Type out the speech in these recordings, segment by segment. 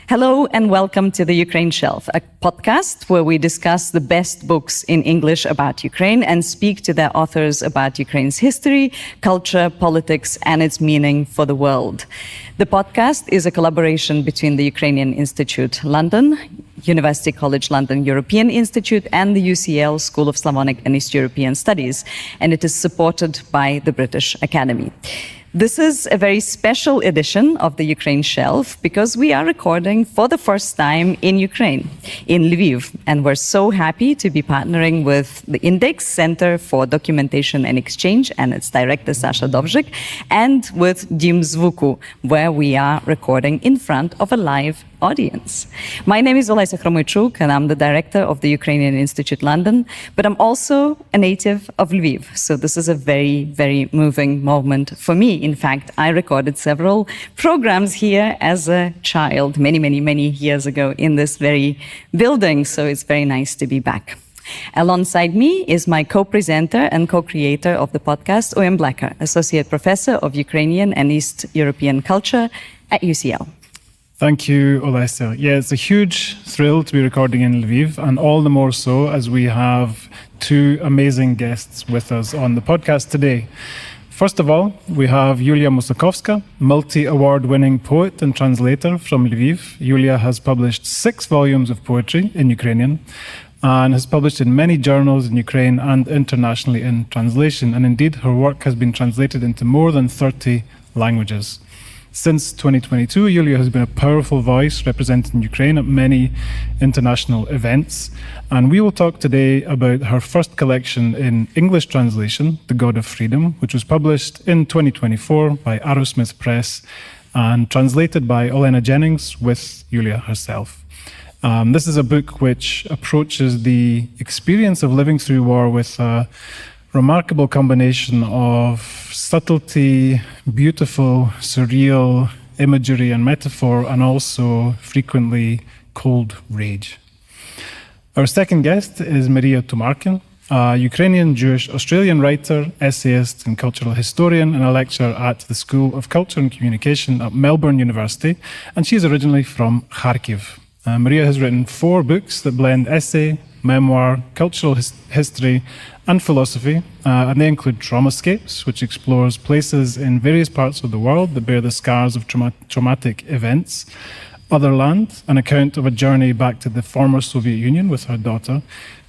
Hello and welcome to the Ukraine Shelf, a podcast where we discuss the best books in English about Ukraine and speak to their authors about Ukraine's history, culture, politics, and its meaning for the world. The podcast is a collaboration between the Ukrainian Institute London, University College London European Institute, and the UCL School of Slavonic and East European Studies, and it is supported by the British Academy. This is a very special edition of the Ukraine Shelf because we are recording for the first time in Ukraine, in Lviv, and we're so happy to be partnering with the Index Center for Documentation and Exchange and its director Sasha Dovzhik, and with Dim Zvuku, where we are recording in front of a live audience. My name is Olesya Khromoychuk, and I'm the director of the Ukrainian Institute London, but I'm also a native of Lviv, so this is a very, very moving moment for me. In fact, I recorded several programs here as a child many years ago in this very building, so it's very nice to be back. Alongside me is my co-presenter and co-creator of the podcast, Owen Blacker, Associate Professor of Ukrainian and East European Culture at UCL. Thank you, Olesya. Yeah, it's a huge thrill to be recording in Lviv, and all the more so as we have two amazing guests with us on the podcast today. First of all, we have Yuliya Musakovska, multi-award-winning poet and translator from Lviv. Yuliya has published 6 volumes of poetry in Ukrainian and has published in many journals in Ukraine and internationally in translation. And indeed, her work has been translated into more than 30 languages. Since 2022, Yuliya has been a powerful voice representing Ukraine at many international events. And we will talk today about her first collection in English translation, The God of Freedom, which was published in 2024 by Arrowsmith Press and translated by Olena Jennings with Yuliya herself. This is a book which approaches the experience of living through war with a remarkable combination of subtlety, beautiful, surreal imagery and metaphor, and also frequently cold rage. Our second guest is Maria Tumarkin, a Ukrainian Jewish Australian writer, essayist, and cultural historian, and a lecturer at the School of Culture and Communication at Melbourne University, and she is originally from Kharkiv. Maria has written 4 books that blend essay, memoir, cultural history, and philosophy, and they include Traumascapes, which explores places in various parts of the world that bear the scars of traumatic events, Otherland, an account of a journey back to the former Soviet Union with her daughter,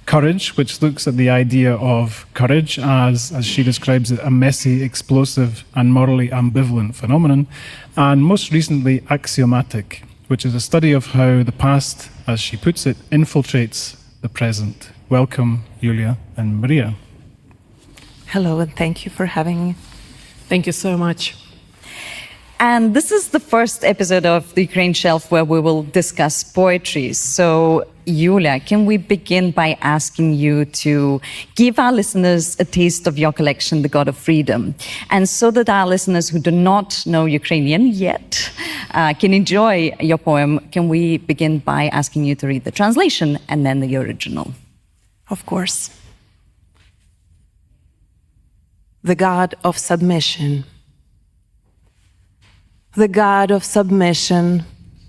Courage, which looks at the idea of courage as she describes it, a messy, explosive, and morally ambivalent phenomenon, and most recently, Axiomatic, which is a study of how the past, as she puts it, infiltrates the present. Welcome, Yuliya and Maria. Hello, and thank you for having me. Thank you so much. And this is the first episode of the Ukraine Shelf where we will discuss poetry. So, Yuliya, can we begin by asking you to give our listeners a taste of your collection, The God of Freedom? And so that our listeners who do not know Ukrainian yet can enjoy your poem, can we begin by asking you to read the translation and then the original? Of course. The God of Submission. The God of submission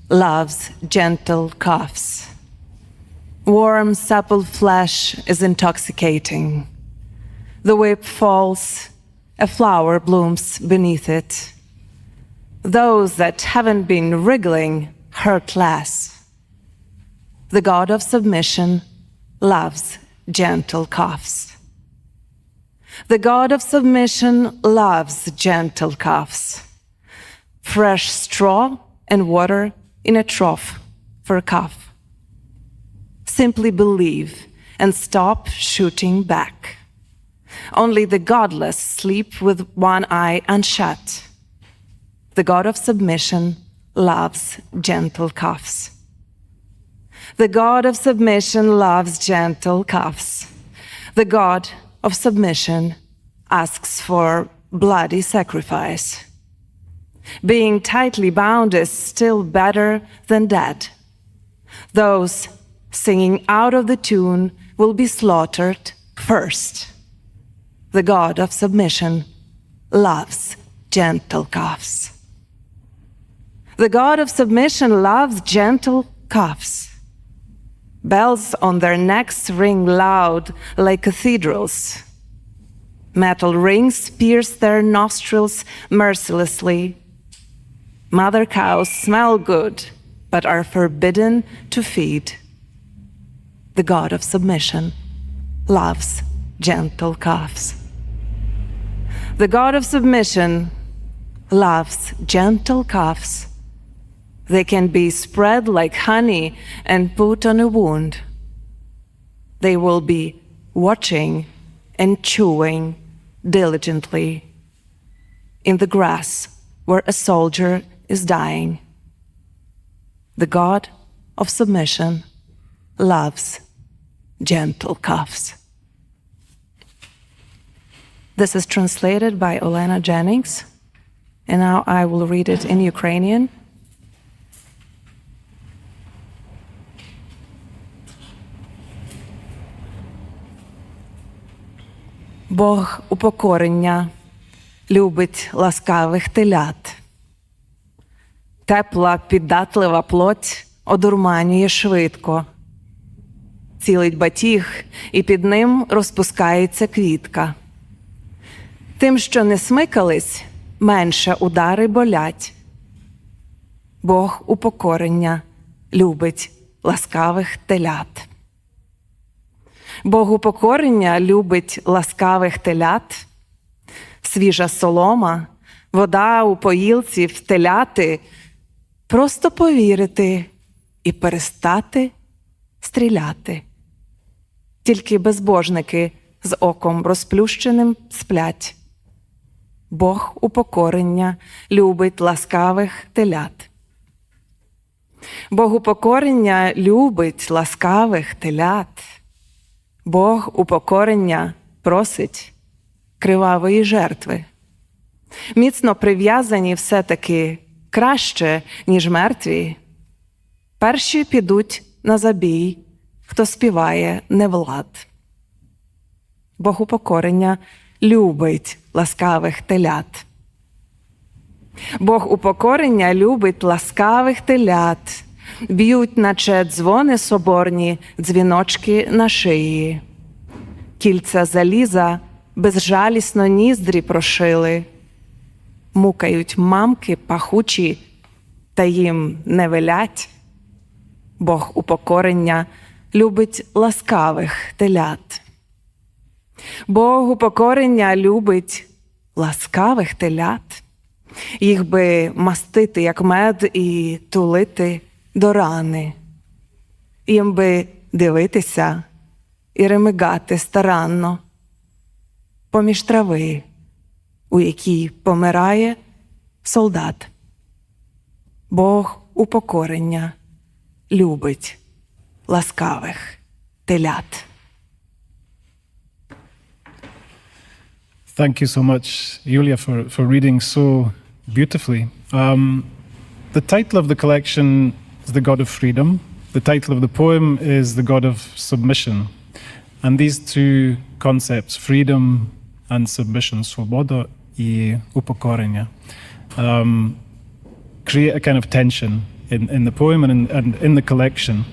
loves gentle coughs. Warm, supple flesh is intoxicating. The whip falls, a flower blooms beneath it. Those that haven't been wriggling hurt less. The God of submission loves gentle coughs. The God of submission loves gentle coughs. Fresh straw and water in a trough for a cough. Simply believe and stop shooting back. Only the godless sleep with one eye unshut. The God of submission loves gentle coughs. The God of submission loves gentle coughs. The God of submission asks for bloody sacrifice. Being tightly bound is still better than dead. Those singing out of the tune will be slaughtered first. The God of submission loves gentle coughs. The God of submission loves gentle calves. Bells on their necks ring loud like cathedrals. Metal rings pierce their nostrils mercilessly. Mother cows smell good, but are forbidden to feed. The God of submission loves gentle calves. The God of submission loves gentle calves. They can be spread like honey and put on a wound. They will be watching and chewing diligently in the grass where a soldier is dying. The God of submission loves gentle calves. This is translated by Olena Jennings, and now I will read it in Ukrainian. Бог упокорення любить ласкавих телят. Тепла, піддатлива плоть одурманює швидко. Цілить батіг, і під ним розпускається квітка. Тим, що не смикались, менше удари болять. Бог упокорення любить ласкавих телят. Бог упокорення любить ласкавих телят. Свіжа солома, вода у поїлці в теляти. Просто повірити і перестати стріляти. Тільки безбожники з оком розплющеним сплять. Бог упокорення любить ласкавих телят. Бог упокорення любить ласкавих телят. Бог упокорення просить кривавої жертви. Міцно прив'язані все-таки краще, ніж мертві. Перші підуть на забій, хто співає невлад. Бог упокорення любить ласкавих телят. Бог упокорення любить ласкавих телят. Б'ють, наче дзвони соборні, дзвіночки на шиї. Кільця заліза безжалісно ніздрі прошили. Мукають мамки пахучі, та їм не велять. Бог упокорення любить ласкавих телят. Бог упокорення любить ласкавих телят. Їх би мастити, як мед, і тулити до рани. Їм би дивитися і ремигати старанно поміж трави, у якій помирає солдат. Бог упокорення любить ласкавих телят. Thank you so much, Yuliya, for reading so beautifully. The title of the collection is The God of Freedom. The title of the poem is The God of Submission. And these two concepts, freedom and submission, svoboda и upokorення, create a kind of tension in the poem and in the collection.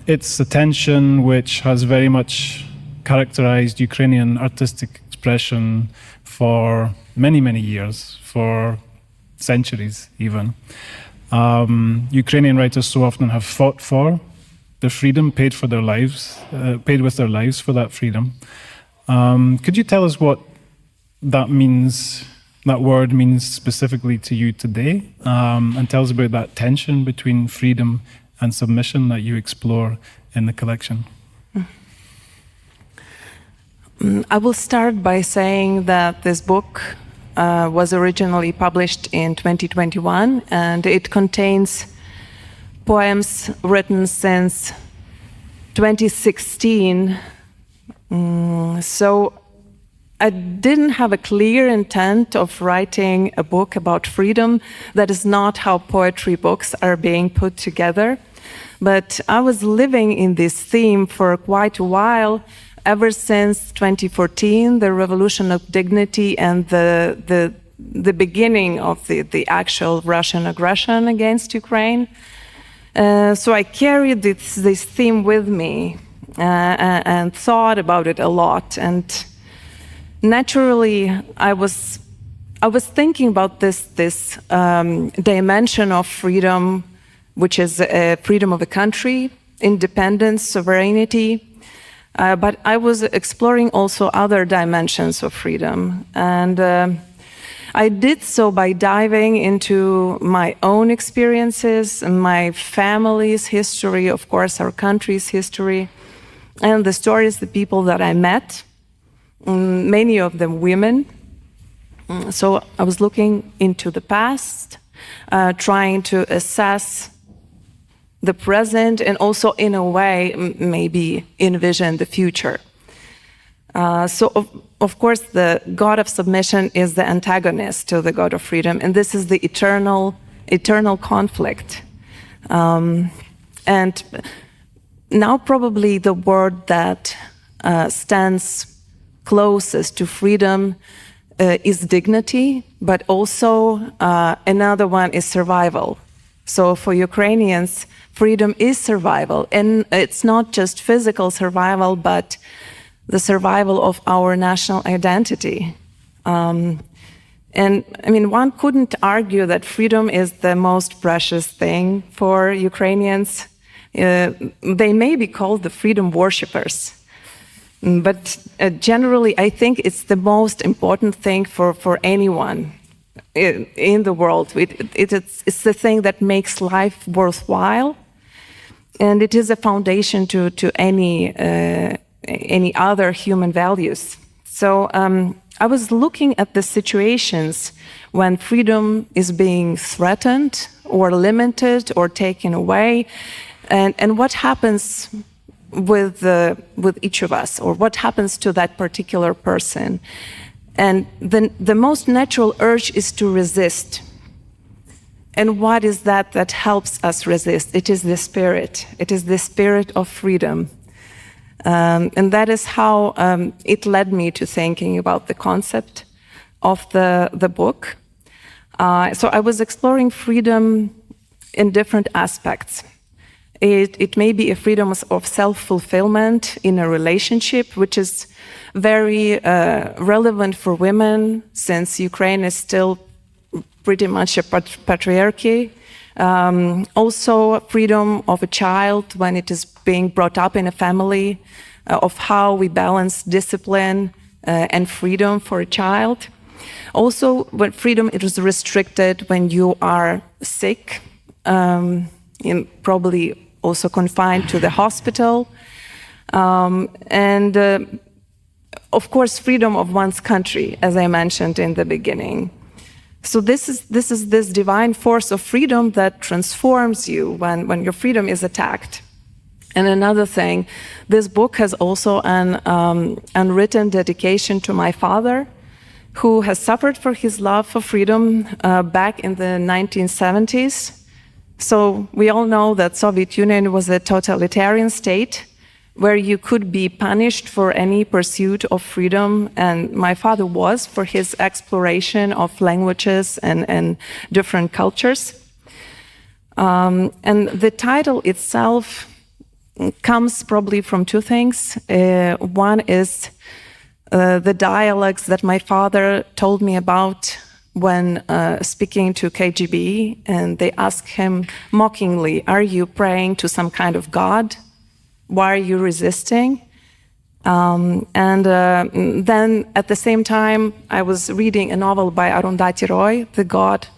It's a tension which has very much characterized Ukrainian artistic expression for many, many years, for centuries even. Ukrainian writers so often have fought for their freedom, paid with their lives for that freedom. Could you tell us what that means, that word means specifically to you today, and tell us about that tension between freedom and submission that you explore in the collection? I will start by saying that this book was originally published in 2021, and it contains poems written since 2016. So I didn't have a clear intent of writing a book about freedom. That is not how poetry books are being put together. But I was living in this theme for quite a while, ever since 2014, the revolution of dignity and the the beginning of the actual Russian aggression against Ukraine. So I carried this theme with me and thought about it a lot. And naturally, I was thinking about this dimension of freedom, which is freedom of a country, independence, sovereignty. But I was exploring also other dimensions of freedom. And I did so by diving into my own experiences, my family's history, of course, our country's history, and the stories, the people that I met, many of them women. So I was looking into the past, trying to assess the present, and also in a way maybe envision the future. So of course the God of submission is the antagonist to the God of freedom, and this is the eternal conflict. And now probably the word that stands closest to freedom is dignity, but also another one is survival. So for Ukrainians, freedom is survival, and it's not just physical survival, but the survival of our national identity. And I mean, one couldn't argue that freedom is the most precious thing for Ukrainians. They may be called the freedom worshippers. But generally, I think it's the most important thing for anyone in the world. It's the thing that makes life worthwhile, and it is a foundation to any other human values. So I was looking at the situations when freedom is being threatened or limited or taken away, and what happens with each of us, or what happens to that particular person. And the most natural urge is to resist. And what is that helps us resist? It is the spirit. It is the spirit of freedom. And that is how it led me to thinking about the concept of the book. So I was exploring freedom in different aspects. It may be a freedom of self-fulfillment in a relationship, which is very relevant for women, since Ukraine is still pretty much a patriarchy. Also, freedom of a child when it is being brought up in a family, of how we balance discipline and freedom for a child. Also, when freedom is restricted when you are sick, probably also confined to the hospital, and of course, freedom of one's country, as I mentioned in the beginning. So this is this divine force of freedom that transforms you when your freedom is attacked. And another thing, this book has also an unwritten dedication to my father, who has suffered for his love for freedom back in the 1970s. So we all know that Soviet Union was a totalitarian state where you could be punished for any pursuit of freedom, and my father was, for his exploration of languages and different cultures. And the title itself comes probably from two things. One is the dialogues that my father told me about when speaking to KGB, and they asked him mockingly, "Are you praying to some kind of god? Why are you resisting?" And then at the same time, I was reading a novel by Arundhati Roy, The God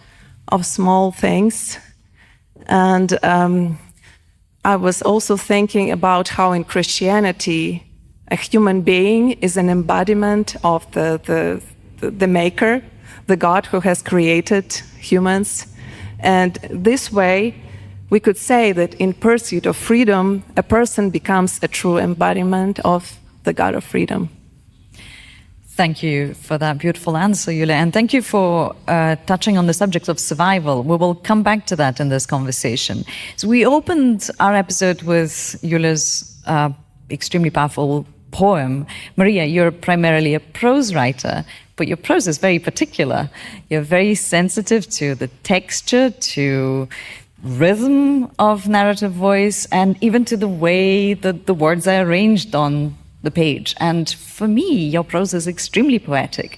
of Small Things. And I was also thinking about how in Christianity, a human being is an embodiment of the maker, the God who has created humans. And this way, we could say that in pursuit of freedom, a person becomes a true embodiment of the God of freedom. Thank you for that beautiful answer, Yuliya. And thank you for touching on the subject of survival. We will come back to that in this conversation. So we opened our episode with Yuliya's extremely powerful poem. Maria, you're primarily a prose writer. but your prose is very particular. You're very sensitive to the texture, to rhythm of narrative voice, and even to the way that the words are arranged on the page. And for me, your prose is extremely poetic.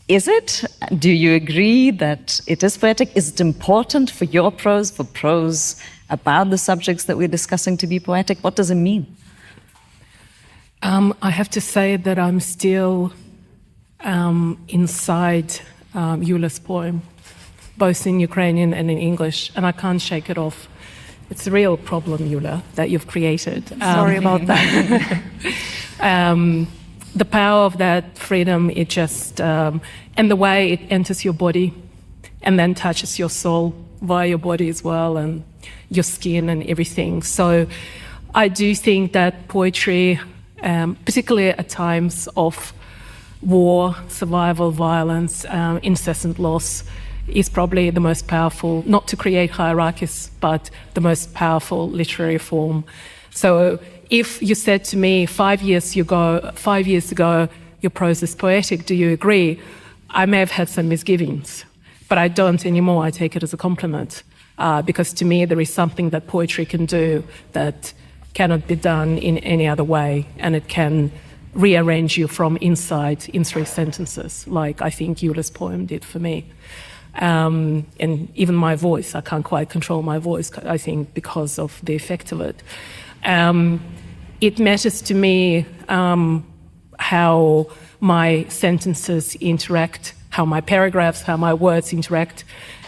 Is it? Do you agree that it is poetic? Is it important for your prose, for prose about the subjects that we're discussing, to be poetic? What does it mean? I have to say that I'm still inside Yuliya's poem, both in Ukrainian and in English, and I can't shake it off. It's a real problem, Yuliya, that you've created. Sorry about that. The power of that freedom, it just, and the way it enters your body and then touches your soul via your body as well, and your skin and everything. So I do think that poetry, particularly at times of war, survival, violence, incessant loss, is probably the most powerful, not to create hierarchies, but the most powerful literary form. So if you said to me 5 years ago, your prose is poetic, do you agree? I may have had some misgivings, but I don't anymore. I take it as a compliment, because to me there is something that poetry can do that cannot be done in any other way, and it can rearrange you from inside in 3 sentences, like I think Yuliya's poem did for me. And even my voice, I can't quite control my voice, I think, because of the effect of it. It matters to me how my sentences interact, how my paragraphs, how my words interact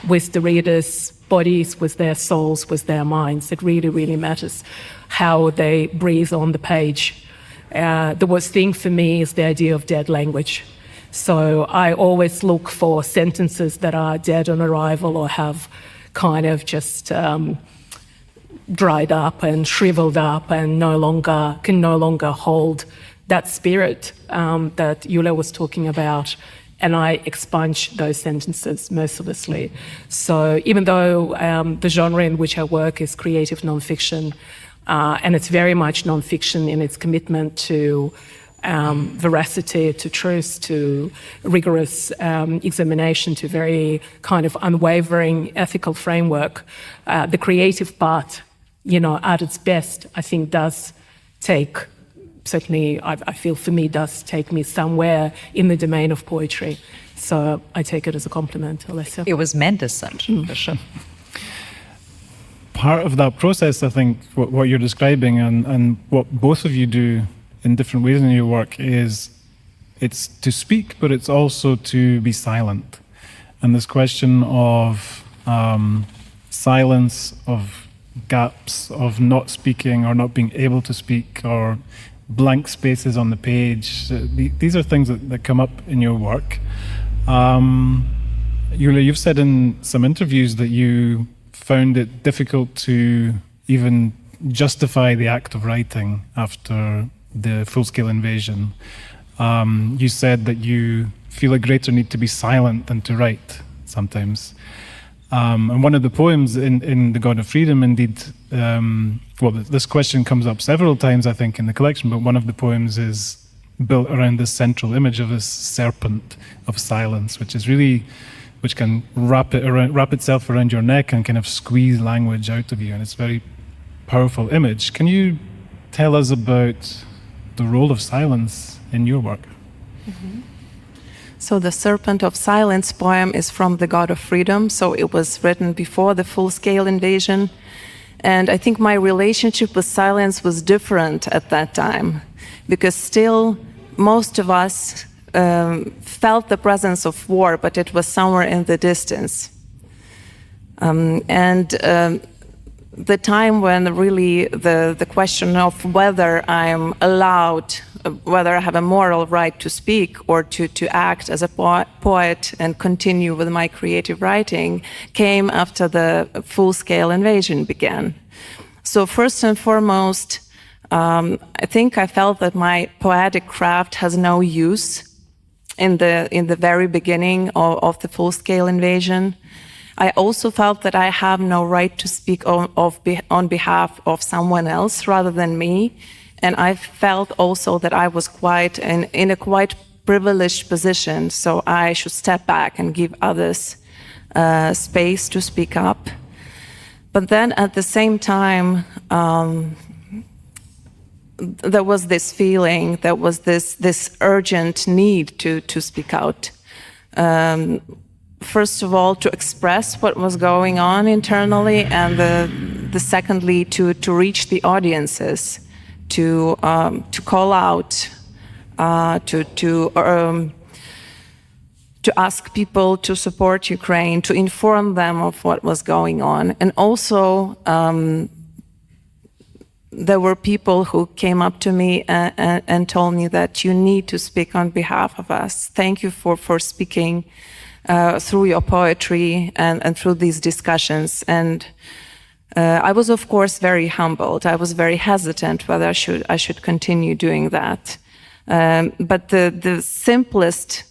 with the readers' bodies, with their souls, with their minds. It really, really matters how they breathe on the page. The worst thing for me is the idea of dead language. So I always look for sentences that are dead on arrival or have kind of just dried up and shriveled up and can no longer hold that spirit that Yuliya was talking about. And I expunge those sentences mercilessly. So even though the genre in which I work is creative nonfiction, and it's very much nonfiction in its commitment to veracity, to truth, to rigorous examination, to very kind of unwavering ethical framework, the creative part, at its best, I think does take, certainly I feel for me, does take me somewhere in the domain of poetry. So I take it as a compliment, Alessia. It was meant as such, for sure. Part of that process, I think, what you're describing and what both of you do in different ways in your work is it's to speak, but it's also to be silent. And this question of silence, of gaps, of not speaking or not being able to speak, or blank spaces on the page, these are things that come up in your work. Yuliya, you've said in some interviews that you found it difficult to even justify the act of writing after the full-scale invasion. You said that you feel a greater need to be silent than to write sometimes. And one of the poems in The God of Freedom, indeed, this question comes up several times, I think, in the collection, but one of the poems is built around this central image of this serpent of silence, which can wrap itself around your neck and kind of squeeze language out of you, and it's a very powerful image. Can you tell us about the role of silence in your work? Mm-hmm. So the Serpent of Silence poem is from The God of Freedom, so it was written before the full-scale invasion. And I think my relationship with silence was different at that time, because still most of us felt the presence of war, but it was somewhere in the distance. The time when really the question of whether I'm allowed, whether I have a moral right to speak or to act as a poet and continue with my creative writing came after the full-scale invasion began. So first and foremost, I think I felt that my poetic craft has no use in the very beginning of the full-scale invasion. I also felt that I have no right to speak on behalf of someone else rather than me. And I felt also that I was in a quite privileged position, so I should step back and give others space to speak up. But then at the same time, there was this feeling, there was this urgent need to speak out. First of all, to express what was going on internally, and the secondly, to reach the audiences, to call out, to ask people to support Ukraine, to inform them of what was going on. And also, there were people who came up to me and told me that you need to speak on behalf of us. Thank you for speaking through your poetry and through these discussions. And I was, of course, very humbled. I was very hesitant whether I should continue doing that. But the simplest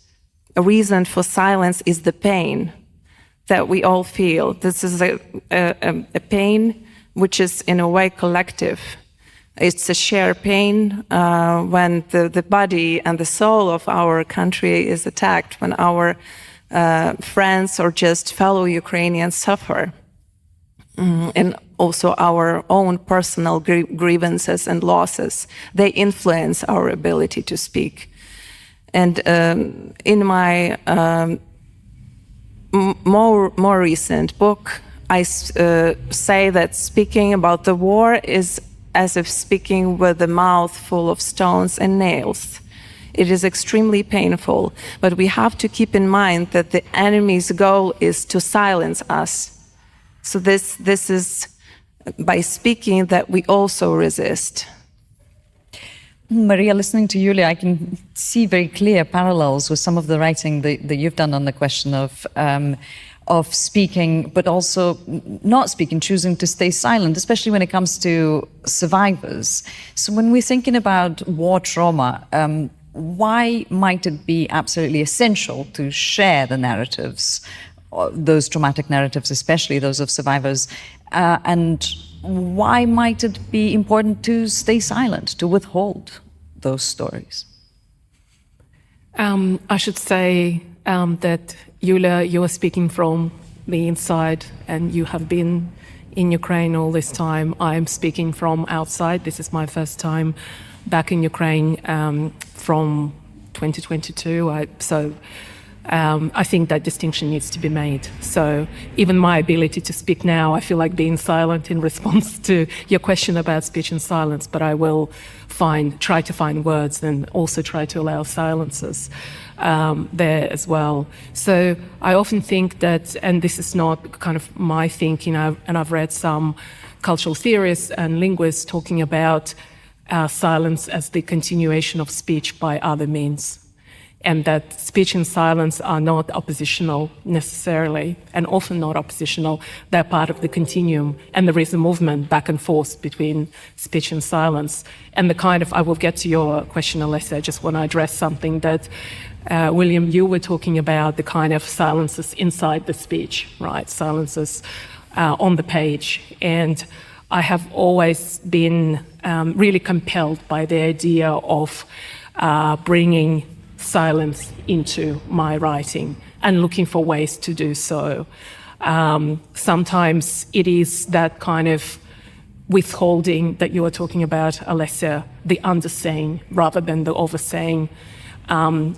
reason for silence is the pain that we all feel. This is a pain which is in a way collective. It's a shared pain when the body and the soul of our country is attacked, when our friends or just fellow Ukrainians suffer. And also our own personal grievances and losses, they influence our ability to speak. And in my more recent book, I say that speaking about the war is as if speaking with a mouth full of stones and nails. It is extremely painful, but we have to keep in mind that the enemy's goal is to silence us. So this is by speaking that we also resist. Maria, listening to Yuliya, I can see very clear parallels with some of the writing that you've done on the question of speaking, but also not speaking, choosing to stay silent, especially when it comes to survivors. So when we're thinking about war trauma, why might it be absolutely essential to share the narratives, those traumatic narratives, especially those of survivors, and why might it be important to stay silent, to withhold those stories? I should say that, Yuliya, you are speaking from the inside, and you have been in Ukraine all this time. I'm speaking from outside. This is my first time back in Ukraine from 2022. I think that distinction needs to be made. So even my ability to speak now, I feel like being silent in response to your question about speech and silence, but I will try to find words and also try to allow silences there as well. So I often think that, and this is not kind of my thinking, and I've read some cultural theorists and linguists talking about silence as the continuation of speech by other means, and that speech and silence are not oppositional necessarily, and often not oppositional. They're part of the continuum, and there is a movement back and forth between speech and silence. And the kind of, I will get to your question, Alessia, I just want to address something that, William, you were talking about, the kind of silences inside the speech, right? Silences on the page. And I have always been really compelled by the idea of bringing silence into my writing and looking for ways to do so. Sometimes it is that kind of withholding that you were talking about, Alessia, the undersaying rather than the oversaying.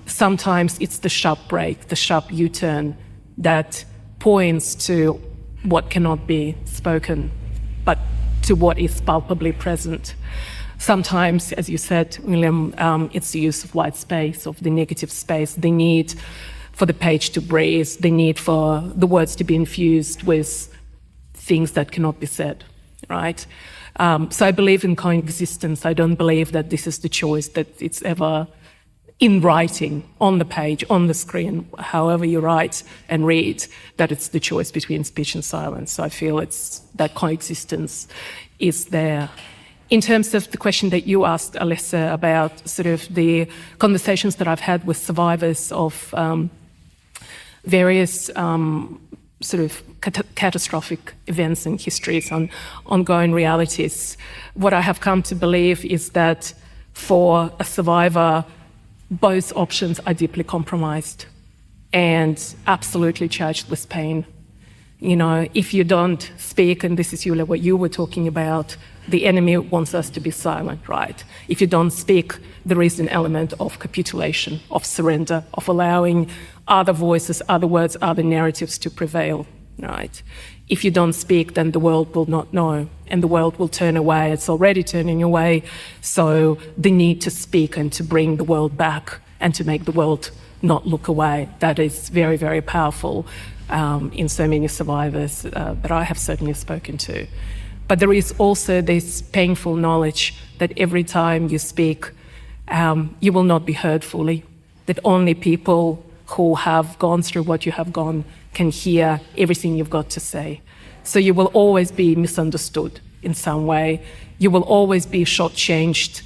Sometimes it's the sharp break, the sharp U-turn that points to what cannot be spoken, but to what is palpably present. Sometimes, as you said, William, it's the use of white space, of the negative space, the need for the page to breathe, the need for the words to be infused with things that cannot be said, right? So I believe in coexistence. I don't believe that this is the choice, that it's ever in writing, on the page, on the screen, however you write and read, that it's the choice between speech and silence. So I feel it's that coexistence is there. In terms of the question that you asked, Alessia, about sort of the conversations that I've had with survivors of various sort of catastrophic events and histories on ongoing realities, what I have come to believe is that for a survivor, both options are deeply compromised and absolutely charged with pain. You know, if you don't speak, and this is, Yulia, what you were talking about, the enemy wants us to be silent, right? If you don't speak, there is an element of capitulation, of surrender, of allowing other voices, other words, other narratives to prevail, right? If you don't speak, then the world will not know, and the world will turn away. It's already turning away. So the need to speak and to bring the world back and to make the world not look away, that is very, very powerful in so many survivors that I have certainly spoken to. But there is also this painful knowledge that every time you speak, you will not be heard fully, that only people who have gone through what you have gone can hear everything you've got to say. So you will always be misunderstood in some way. You will always be shortchanged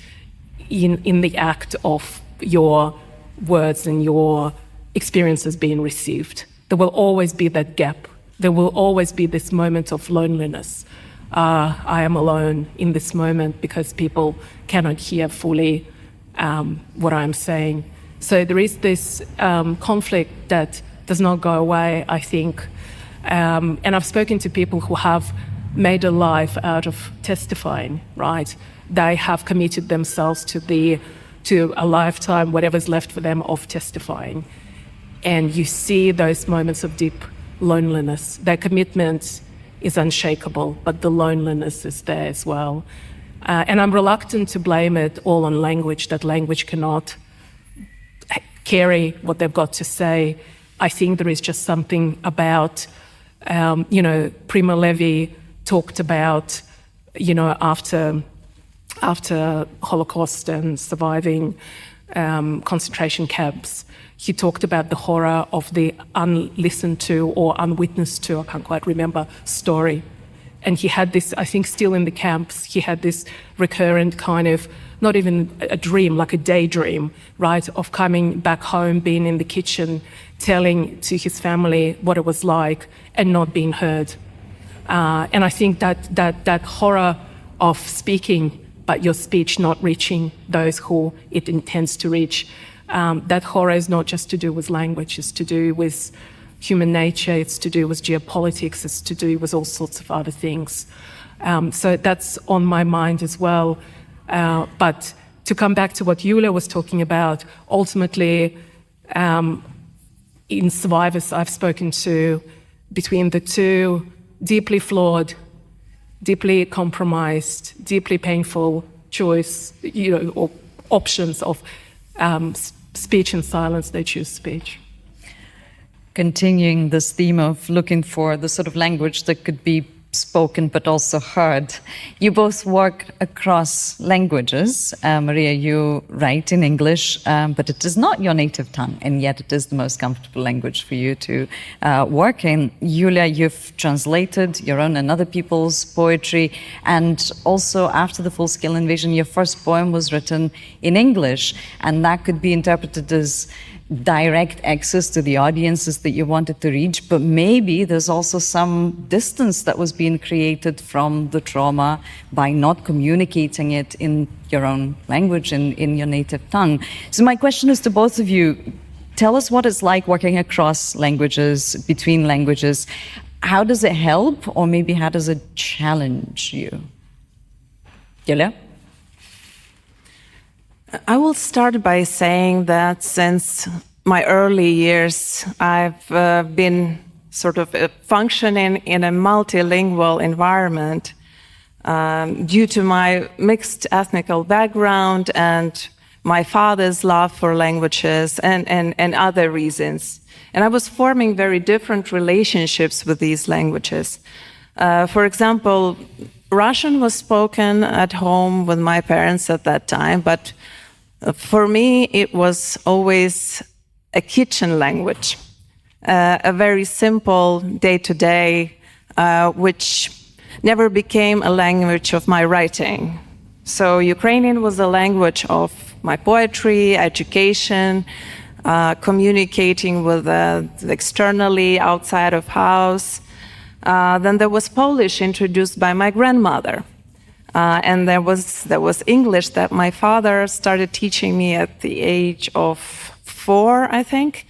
in the act of your words and your experiences being received. There will always be that gap. There will always be this moment of loneliness. I am alone in this moment because people cannot hear fully what I'm saying. So there is this conflict that does not go away, I think. And I've spoken to people who have made a life out of testifying, right? They have committed themselves to a lifetime, whatever's left for them, of testifying. And you see those moments of deep loneliness. Their commitment is unshakable, but the loneliness is there as well. And I'm reluctant to blame it all on language, that language cannot carry what they've got to say. I think there is just something about, Primo Levi talked about, after Holocaust and surviving concentration camps, he talked about the horror of the unlistened to or unwitnessed to, I can't quite remember, story. And he had this, I think still in the camps, he had this recurrent kind of, not even a dream, like a daydream, right, of coming back home, being in the kitchen, telling to his family what it was like and not being heard. And I think that horror of speaking, but your speech not reaching those who it intends to reach, that horror is not just to do with language, it's to do with human nature, it's to do with geopolitics, it's to do with all sorts of other things. So that's on my mind as well. But to come back to what Yulia was talking about, ultimately, in survivors I've spoken to, between the two, deeply flawed, deeply compromised, deeply painful choice, or options of speech and silence, they choose speech. Continuing this theme of looking for the sort of language that could be spoken but also heard. You both work across languages. Maria, you write in English, but it is not your native tongue, and yet it is the most comfortable language for you to work in. Yulia, you've translated your own and other people's poetry, and also after the full-scale invasion, your first poem was written in English, and that could be interpreted as direct access to the audiences that you wanted to reach, but maybe there's also some distance that was being created from the trauma by not communicating it in your own language, in your native tongue. So my question is to both of you, tell us what it's like working across languages, between languages. How does it help, or maybe how does it challenge you? Yulia? I will start by saying that since my early years, I've been sort of functioning in a multilingual environment due to my mixed ethnical background and my father's love for languages and other reasons. And I was forming very different relationships with these languages. For example, Russian was spoken at home with my parents at that time, but for me, it was always a kitchen language, a very simple day-to-day, which never became a language of my writing. So Ukrainian was the language of my poetry, education, communicating with externally outside of house. Then there was Polish introduced by my grandmother. And there was English that my father started teaching me at the age of 4, I think.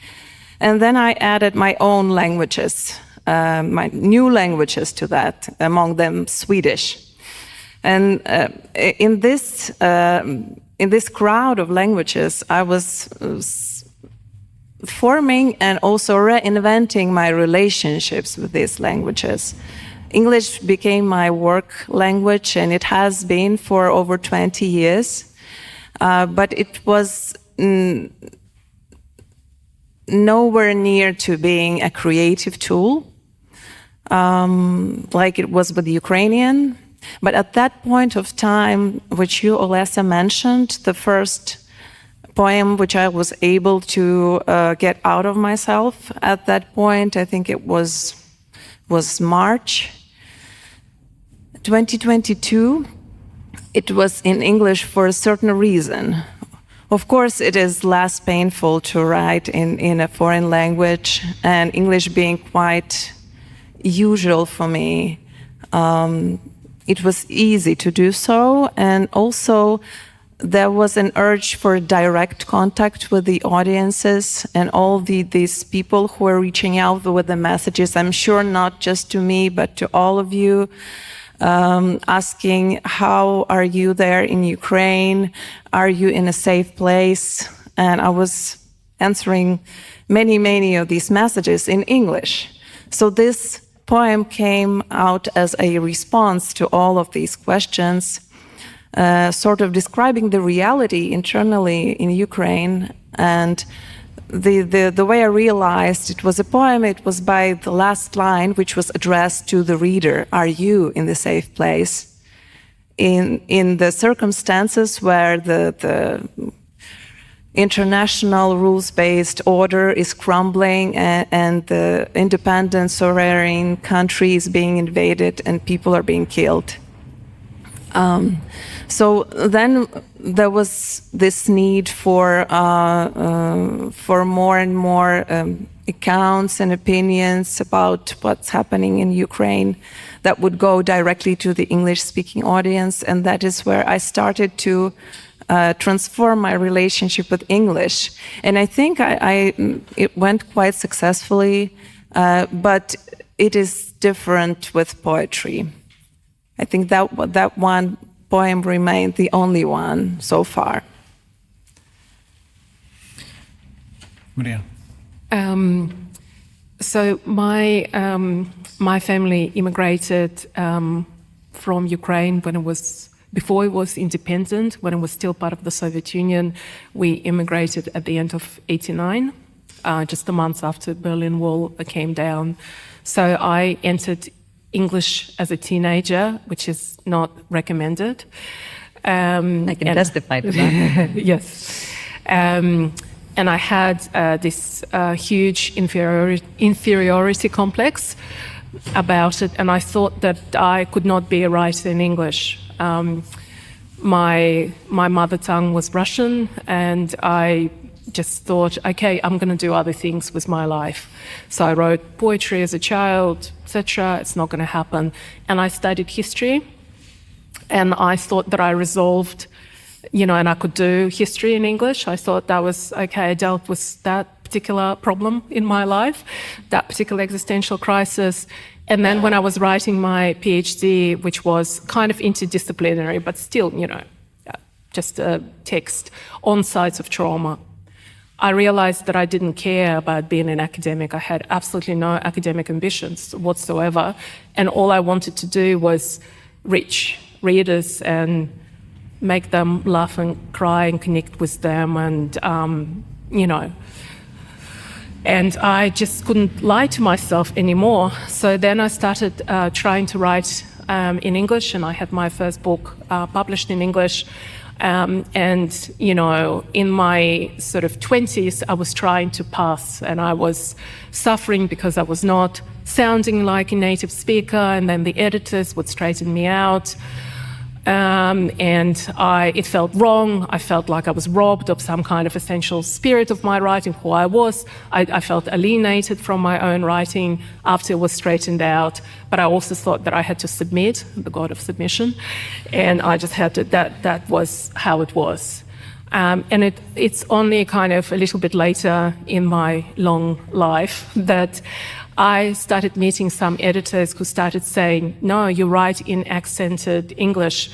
And then I added my own languages, my new languages to that, among them Swedish. And in this crowd of languages, I was forming and also reinventing my relationships with these languages. English became my work language, and it has been for over 20 years. But it was nowhere near to being a creative tool, like it was with the Ukrainian. But at that point of time, which you, Olesa, mentioned, the first poem which I was able to get out of myself at that point, I think it was March 2022. It was in English for a certain reason. Of course, it is less painful to write in a foreign language, and English being quite usual for me. It was easy to do so, and also there was an urge for direct contact with the audiences and all these people who were reaching out with the messages. I'm sure not just to me, but to all of you, asking, how are you there in Ukraine? Are you in a safe place? And I was answering many of these messages in English. So this poem came out as a response to all of these questions, sort of describing the reality internally in Ukraine. And the way I realized it was a poem, it was by the last line, which was addressed to the reader: are you in the safe place? In the circumstances where the international rules-based order is crumbling, and the independent sovereign country is being invaded and people are being killed. So then there was this need for more and more accounts and opinions about what's happening in Ukraine that would go directly to the English-speaking audience, and that is where I started to transform my relationship with English. And I think it went quite successfully, but it is different with poetry. I think that one poem remained the only one so far. Maria. So my family immigrated from Ukraine before it was independent, when it was still part of the Soviet Union. We immigrated at the end of '89, just a month after the Berlin Wall came down. So I entered English as a teenager, which is not recommended. I can testify to that. Yes. And I had this huge inferiority complex about it, and I thought that I could not be a writer in English. My mother tongue was Russian, and I just thought, okay, I'm going to do other things with my life. So I wrote poetry as a child, etc. It's not going to happen. And I studied history, and I thought that I resolved, and I could do history in English. I thought that was okay. I dealt with that particular problem in my life, that particular existential crisis. And then when I was writing my PhD, which was kind of interdisciplinary, but still, just a text on sites of trauma, I realized that I didn't care about being an academic. I had absolutely no academic ambitions whatsoever. And all I wanted to do was reach readers and make them laugh and cry and connect with them, and and I just couldn't lie to myself anymore. So then I started trying to write in English, and I had my first book published in English. And in my sort of 20s, I was trying to pass, and I was suffering because I was not sounding like a native speaker, and then the editors would straighten me out. It felt wrong. I felt like I was robbed of some kind of essential spirit of my writing, who I was. I felt alienated from my own writing after it was straightened out. But I also thought that I had to submit, the god of submission, and I just had to. That was how it was. It's only kind of a little bit later in my long life that I started meeting some editors who started saying, no, you write in accented English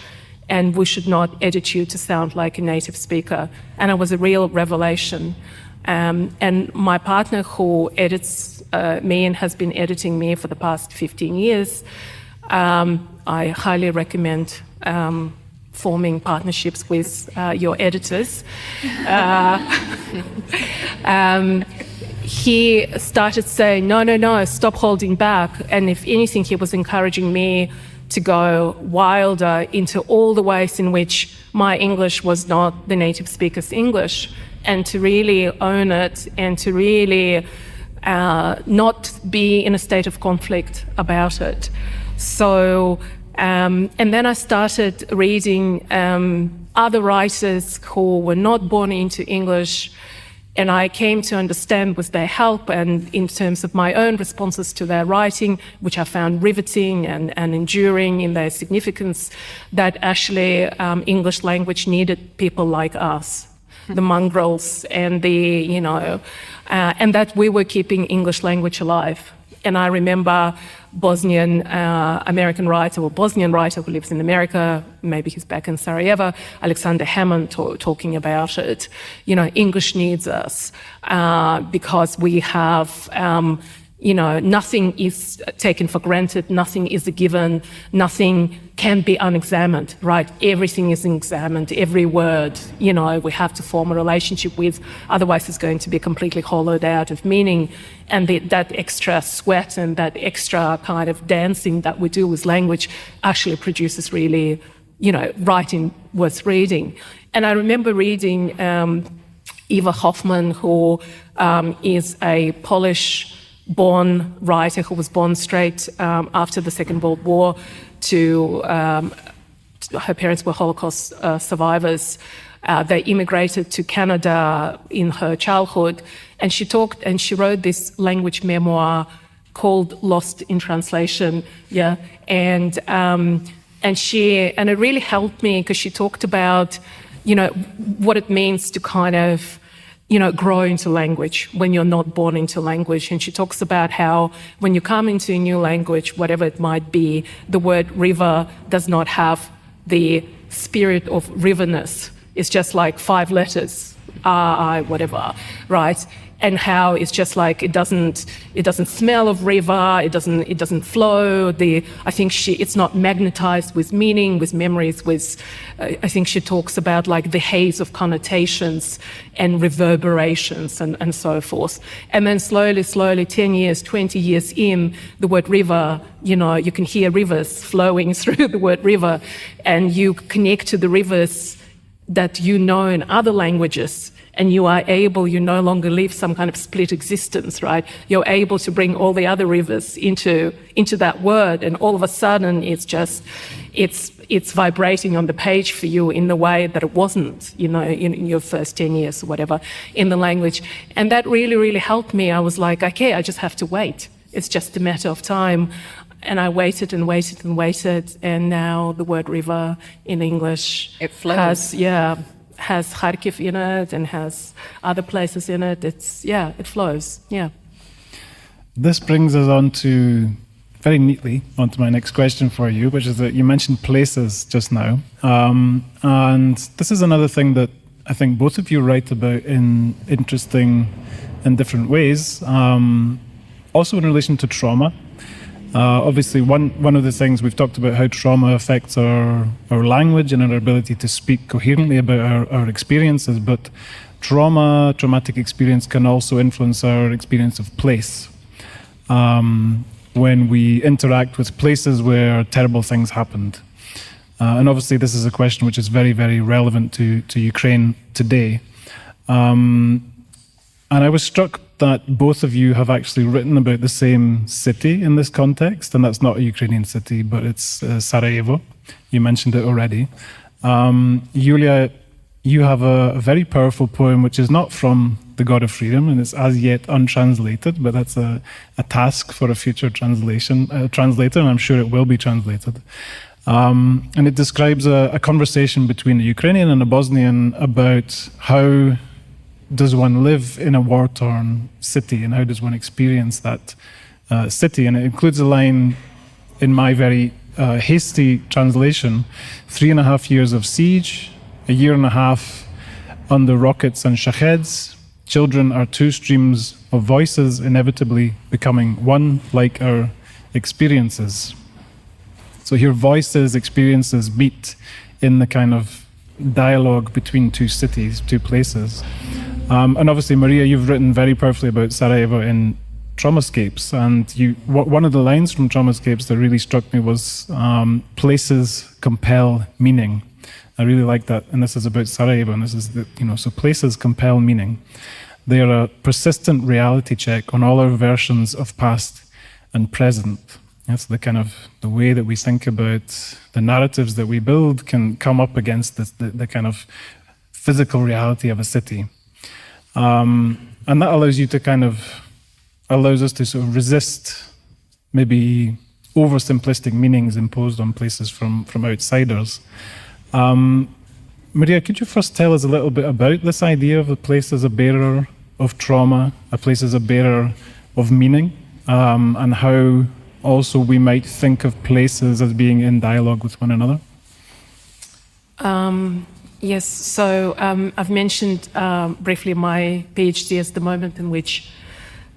and we should not edit you to sound like a native speaker. And it was a real revelation. And my partner who edits me and has been editing me for the past 15 years, I highly recommend forming partnerships with your editors. He started saying, no, stop holding back. And if anything, he was encouraging me to go wilder into all the ways in which my English was not the native speaker's English, and to really own it, and to really not be in a state of conflict about it. So, and then I started reading other writers who were not born into English, and I came to understand with their help and in terms of my own responses to their writing, which I found riveting and enduring in their significance, that actually English language needed people like us, the mongrels, and and that we were keeping English language alive. And I remember Bosnian American writer, or Bosnian writer who lives in America, maybe he's back in Sarajevo, Alexander Hammond, talking about it. English needs us because we have, nothing is taken for granted, nothing is a given, nothing can be unexamined, right? Everything is examined, every word, we have to form a relationship with, otherwise it's going to be completely hollowed out of meaning. And that extra sweat and that extra kind of dancing that we do with language actually produces really, writing worth reading. And I remember reading Eva Hoffman, who is a Polish-born writer who was born straight after the Second World War to her parents were Holocaust survivors. They immigrated to Canada in her childhood, and she wrote this language memoir called Lost in Translation. Yeah, and it really helped me because she talked about, what it means to kind of, grow into language when you're not born into language. And she talks about how when you come into a new language, whatever it might be, the word river does not have the spirit of riverness. It's just like 5 letters, R, I, whatever, right? And how it's just like it doesn't smell of river, it doesn't flow. I think it's not magnetized with meaning, with memories, I think she talks about like the haze of connotations and reverberations and so forth. And then slowly, 10 years, 20 years in, the word river, you can hear rivers flowing through the word river, and you connect to the rivers that in other languages, and you no longer live some kind of split existence, right? You're able to bring all the other rivers into that word, and all of a sudden it's vibrating on the page for you in the way that it wasn't, in your first 10 years or whatever in the language. And that really, really helped me. I was like, okay, I just have to wait. It's just a matter of time. And I waited and waited and waited, and now the word river in English has Kharkiv in it and has other places in it. It flows. Yeah. This brings us on to very neatly onto my next question for you, which is that you mentioned places just now, and this is another thing that I think both of you write about in interesting and different ways. Also in relation to trauma. Obviously, one of the things we've talked about how trauma affects our language and our ability to speak coherently about our experiences, but traumatic experience can also influence our experience of place. When we interact with places where terrible things happened. And obviously this is a question which is very, very relevant to Ukraine today. And I was struck that both of you have actually written about the same city in this context, and that's not a Ukrainian city, but it's Sarajevo. You mentioned it already. Yuliya, you have a very powerful poem which is not from the God of Freedom, and it's as yet untranslated, but that's a task for a future translator, and I'm sure it will be translated. And it describes a conversation between a Ukrainian and a Bosnian about how does one live in a war-torn city, and how does one experience that city. And it includes a line in my very hasty translation: 3.5 years of siege, 1.5 years under rockets and shaheds. Children are two streams of voices inevitably becoming one, like our experiences. So here voices, experiences meet in the kind of dialogue between two cities, two places. And obviously, Maria, you've written very powerfully about Sarajevo in Traumascapes, and one of the lines from Traumascapes that really struck me was places compel meaning. I really like that, and this is about Sarajevo, and this is so places compel meaning. They are a persistent reality check on all our versions of past and present. That's the kind of the way that we think about the narratives that we build can come up against the kind of physical reality of a city. And that allows us to sort of resist maybe oversimplistic meanings imposed on places from outsiders. Maria, could you first tell us a little bit about this idea of a place as a bearer of trauma, a place as a bearer of meaning, and how also we might think of places as being in dialogue with one another? Yes, so I've mentioned briefly my PhD as the moment in which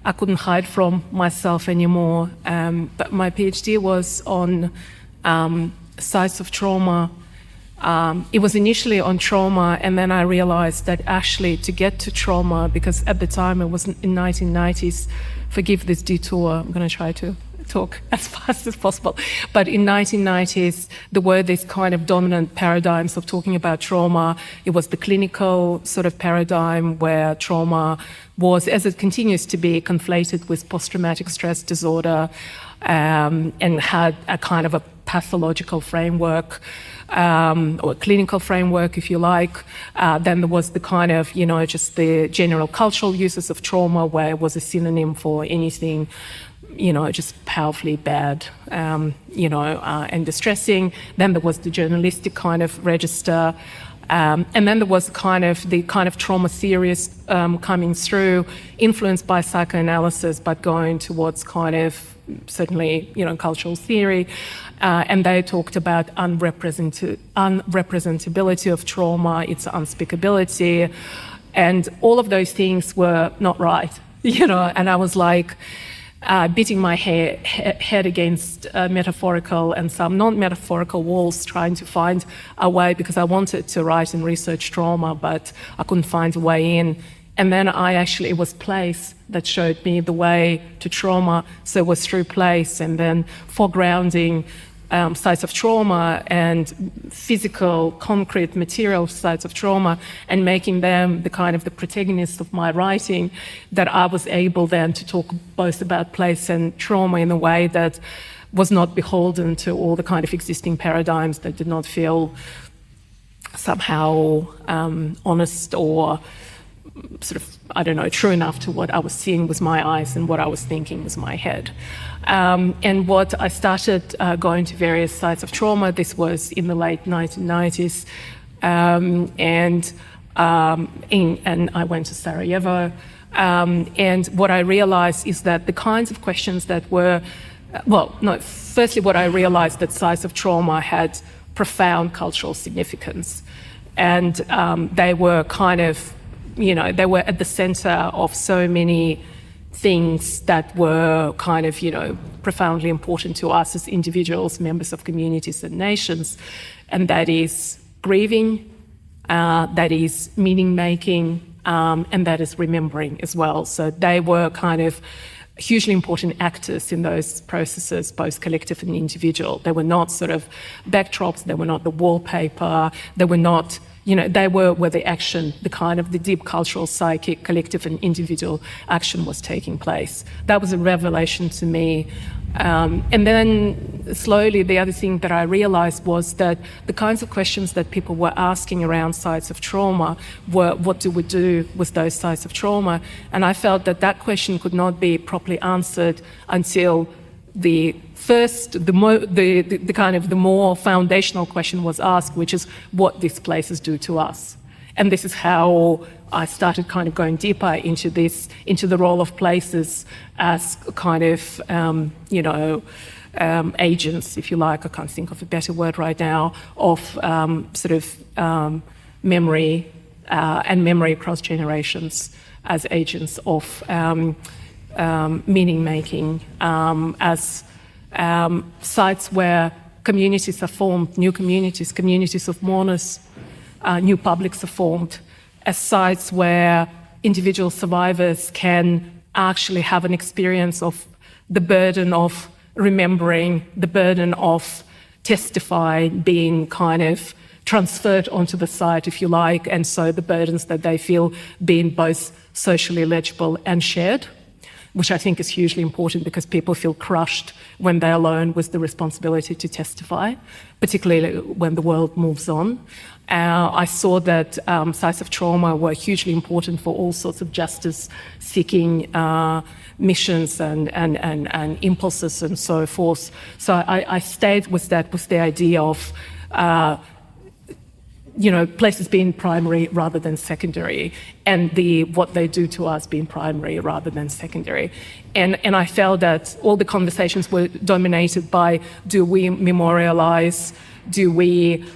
I couldn't hide from myself anymore. But my PhD was on sites of trauma. It was initially on trauma, and then I realized that actually to get to trauma, because at the time it was in 1990s, forgive this detour, I'm going to try to talk as fast as possible. But in 1990s, there were these kind of dominant paradigms of talking about trauma. It was the clinical sort of paradigm where trauma was, as it continues to be, conflated with post-traumatic stress disorder, and had a kind of a pathological framework, or a clinical framework, if you like. Then there was the kind of, just the general cultural uses of trauma, where it was a synonym for anything just powerfully bad, and distressing. Then there was the journalistic kind of register. And then there was the kind of trauma theories coming through, influenced by psychoanalysis, but going towards kind of certainly, cultural theory. And they talked about unrepresentability of trauma, its unspeakability, and all of those things were not right, and I was like, beating my head against metaphorical and some non-metaphorical walls, trying to find a way, because I wanted to write and research trauma, but I couldn't find a way in. And then it was place that showed me the way to trauma. So it was through place, and then foregrounding sites of trauma and physical, concrete, material sites of trauma, and making them the kind of the protagonists of my writing, that I was able then to talk both about place and trauma in a way that was not beholden to all the kind of existing paradigms that did not feel somehow honest or sort of, true enough to what I was seeing with my eyes and what I was thinking with my head. And what I started going to various sites of trauma, this was in the late 1990s, and I went to Sarajevo. And what I realized is that the kinds of questions that were, firstly what I realized that sites of trauma had profound cultural significance. And they were kind of, they were at the center of so many things that were kind of, profoundly important to us as individuals, members of communities and nations. And that is grieving, that is meaning-making, and that is remembering as well. So they were kind of hugely important actors in those processes, both collective and individual. They were not sort of backdrops, they were not the wallpaper, they were not they were where the action, the kind of the deep cultural, psychic, collective and individual action was taking place. That was a revelation to me. And then slowly the other thing that I realized was that the kinds of questions that people were asking around sites of trauma were, what do we do with those sites of trauma? And I felt that that question could not be properly answered until the more foundational question was asked, which is what these places do to us. And this is how I started kind of going deeper into this, into the role of places as kind of, agents, if you like. I can't think of a better word right now, of memory and memory across generations as agents of meaning making, as sites where communities are formed, new communities, communities of mourners, new publics are formed, as sites where individual survivors can actually have an experience of the burden of remembering, the burden of testifying, being kind of transferred onto the site, if you like, and so the burdens that they feel being both socially legible and shared, which I think is hugely important because people feel crushed when they're alone with the responsibility to testify, particularly when the world moves on. I saw that sites of trauma were hugely important for all sorts of justice-seeking missions and impulses and so forth. So I stayed with that, with the idea of places being primary rather than secondary, and what they do to us being primary rather than secondary. And I felt that all the conversations were dominated by, do we memorialize, do we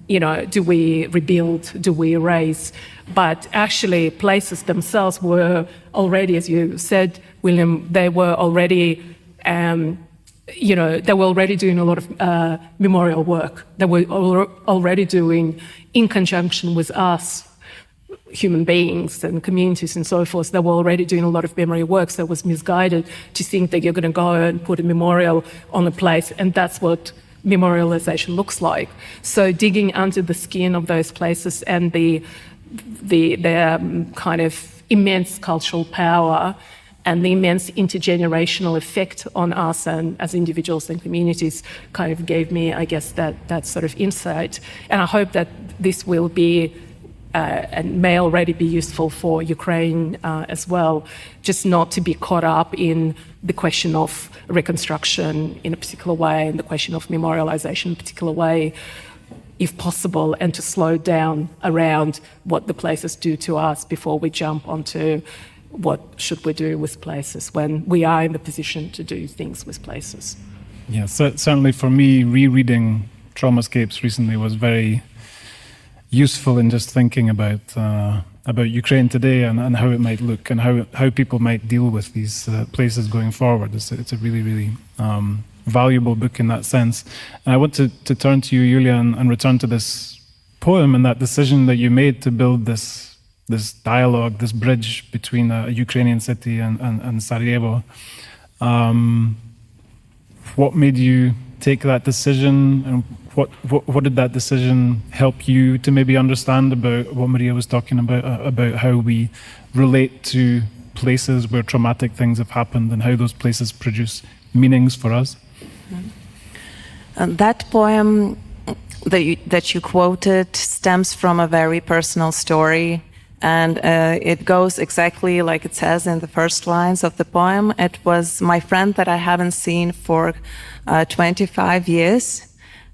rebuild, do we erase? But actually places themselves were already, as you said, William, they were already they were already doing a lot of memorial work. They were already doing, in conjunction with us, human beings and communities and so forth, they were already doing a lot of memory work. So it was misguided to think that you're going to go and put a memorial on a place, and that's what memorialization looks like. So digging under the skin of those places and their kind of immense cultural power and the immense intergenerational effect on us and as individuals and communities kind of gave me, I guess, that sort of insight. And I hope that this will be and may already be useful for Ukraine as well, just not to be caught up in the question of reconstruction in a particular way and the question of memorialization in a particular way, if possible, and to slow down around what the places do to us before we jump onto what should we do with places when we are in the position to do things with places. Yeah, certainly for me, rereading Traumascapes recently was very useful in just thinking about Ukraine today and how it might look and how people might deal with these places going forward. It's a really, really valuable book in that sense. And I want to turn to you, Yuliya, and return to this poem and that decision that you made to build this dialogue, this bridge between a Ukrainian city and Sarajevo. What made you take that decision, and what did that decision help you to maybe understand about what Maria was talking about how we relate to places where traumatic things have happened and how those places produce meanings for us? And that poem that you quoted stems from a very personal story. And it goes exactly like it says in the first lines of the poem. It was my friend that I haven't seen for 25 years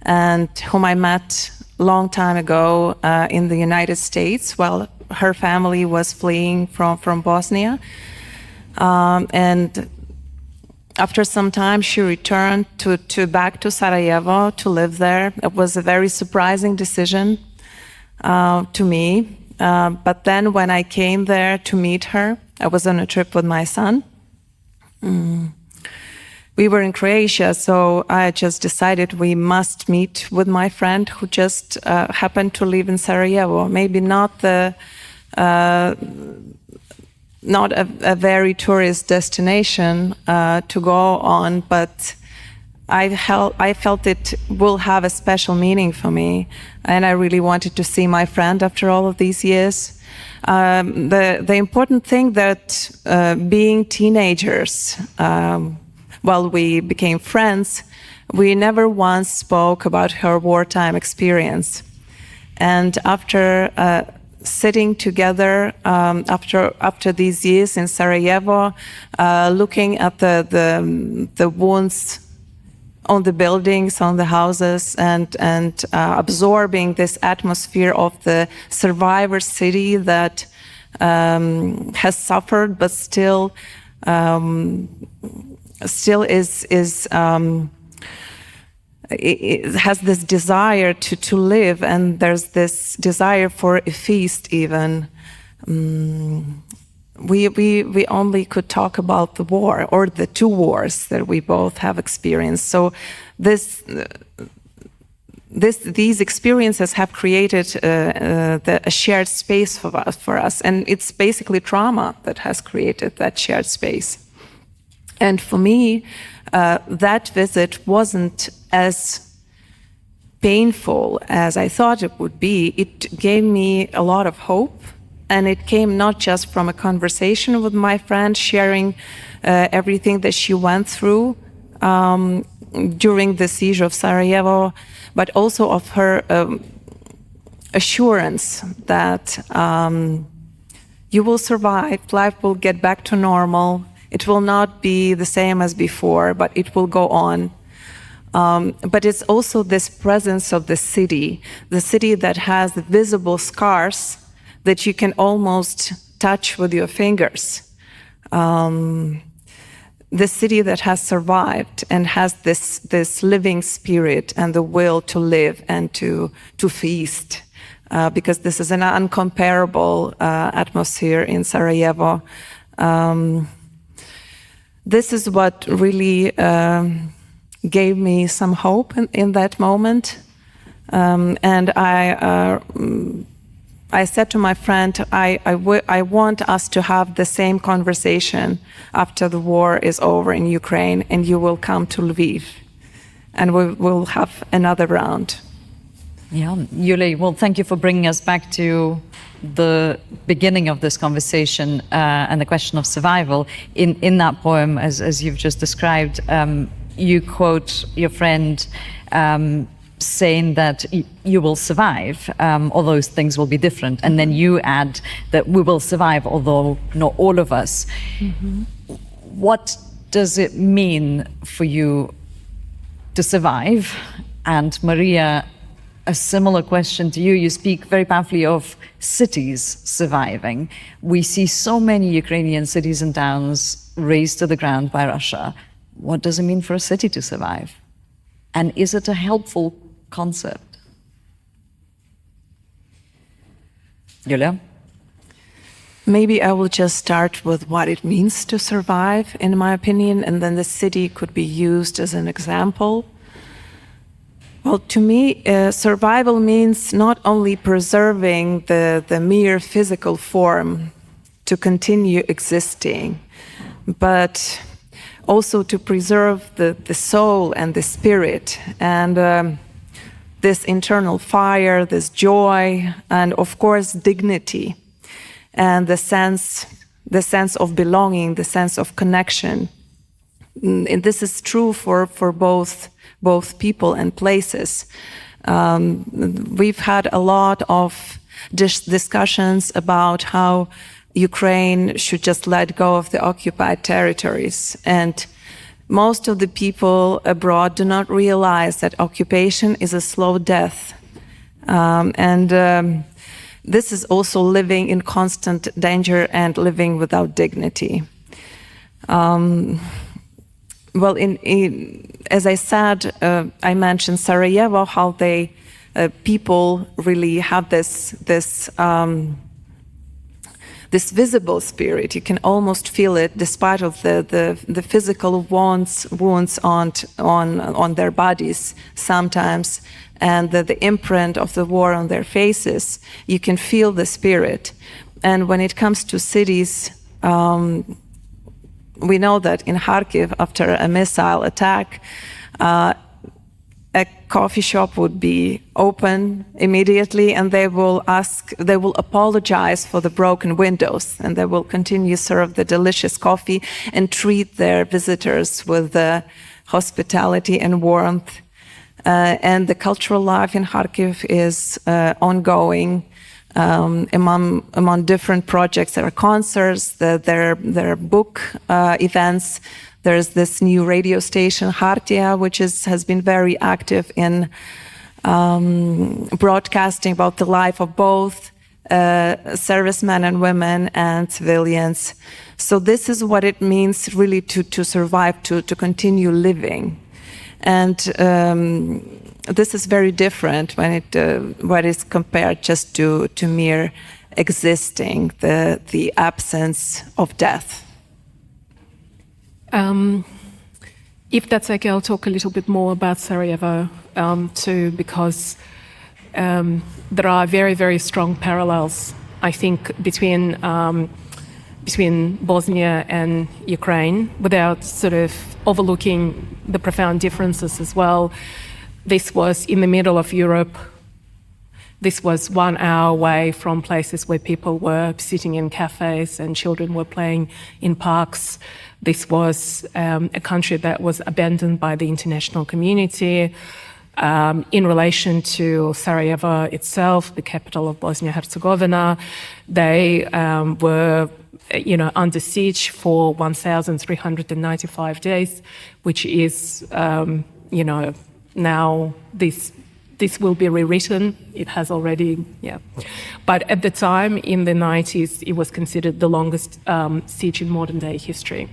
and whom I met a long time ago in the United States while her family was fleeing from Bosnia. And after some time, she returned back to Sarajevo to live there. It was a very surprising decision to me. But then when I came there to meet her, I was on a trip with my son. We were in Croatia, so I just decided we must meet with my friend who just happened to live in Sarajevo. Maybe not a very tourist destination to go on, but I felt it will have a special meaning for me, and I really wanted to see my friend after all of these years. The important thing that being teenagers, while we became friends, we never once spoke about her wartime experience. And after sitting together after these years in Sarajevo, looking at the wounds on the buildings, on the houses, and absorbing this atmosphere of the survivor city that has suffered, but still it has this desire to live, and there's this desire for a feast even. We only could talk about the war or the two wars that we both have experienced. So these experiences have created a shared space for us, and it's basically trauma that has created that shared space. And for me, that visit wasn't as painful as I thought it would be. It gave me a lot of hope. And it came not just from a conversation with my friend, sharing everything that she went through during the siege of Sarajevo, but also of her assurance that you will survive, life will get back to normal, it will not be the same as before, but it will go on. But it's also this presence of the city that has visible scars that you can almost touch with your fingers. The city that has survived and has this living spirit and the will to live and to feast, because this is an uncomparable atmosphere in Sarajevo. This is what really gave me some hope in that moment. And I said to my friend, I want us to have the same conversation after the war is over in Ukraine, and you will come to Lviv, and we will have another round. Yeah, Yuliya, well, thank you for bringing us back to the beginning of this conversation and the question of survival. In that poem, as you've just described, you quote your friend saying that you will survive, although things will be different. And then you add that we will survive, although not all of us. Mm-hmm. What does it mean for you to survive? And Maria, a similar question to you. You speak very powerfully of cities surviving. We see so many Ukrainian cities and towns razed to the ground by Russia. What does it mean for a city to survive? And is it a helpful concept? Yuliya? Maybe I will just start with what it means to survive, in my opinion, and then the city could be used as an example. Well, to me, survival means not only preserving the mere physical form to continue existing, but also to preserve the soul and the spirit, and this internal fire, this joy, and of course dignity, and the sense of belonging, the sense of connection. And this is true for both people and places. We've had a lot of discussions about how Ukraine should just let go of the occupied territories. And most of the people abroad do not realize that occupation is a slow death. This is also living in constant danger and living without dignity. Well, as I said, I mentioned Sarajevo, how people really have this visible spirit. You can almost feel it, despite of the physical wounds on their bodies sometimes, and the imprint of the war on their faces. You can feel the spirit. And when it comes to cities, we know that in Kharkiv, after a missile attack, a coffee shop would be open immediately, and they will apologize for the broken windows, and they will continue serve the delicious coffee and treat their visitors with hospitality and warmth. And the cultural life in Kharkiv is ongoing. Among different projects, there are concerts, there are book events. There's this new radio station, Hartia, which has been very active in broadcasting about the life of both servicemen and women and civilians. So this is what it means really to survive, to continue living. And this is very different when what is compared just to mere existing, the absence of death. If that's okay, I'll talk a little bit more about Sarajevo too, because there are very, very strong parallels, I think, between Bosnia and Ukraine, without sort of overlooking the profound differences as well. This was in the middle of Europe. This was 1 hour away from places where people were sitting in cafes and children were playing in parks. This was a country that was abandoned by the international community. In relation to Sarajevo itself, the capital of Bosnia-Herzegovina, they were under siege for 1,395 days, which is, now this will be rewritten. It has already, But at the time, in the 90s, it was considered the longest siege in modern day history,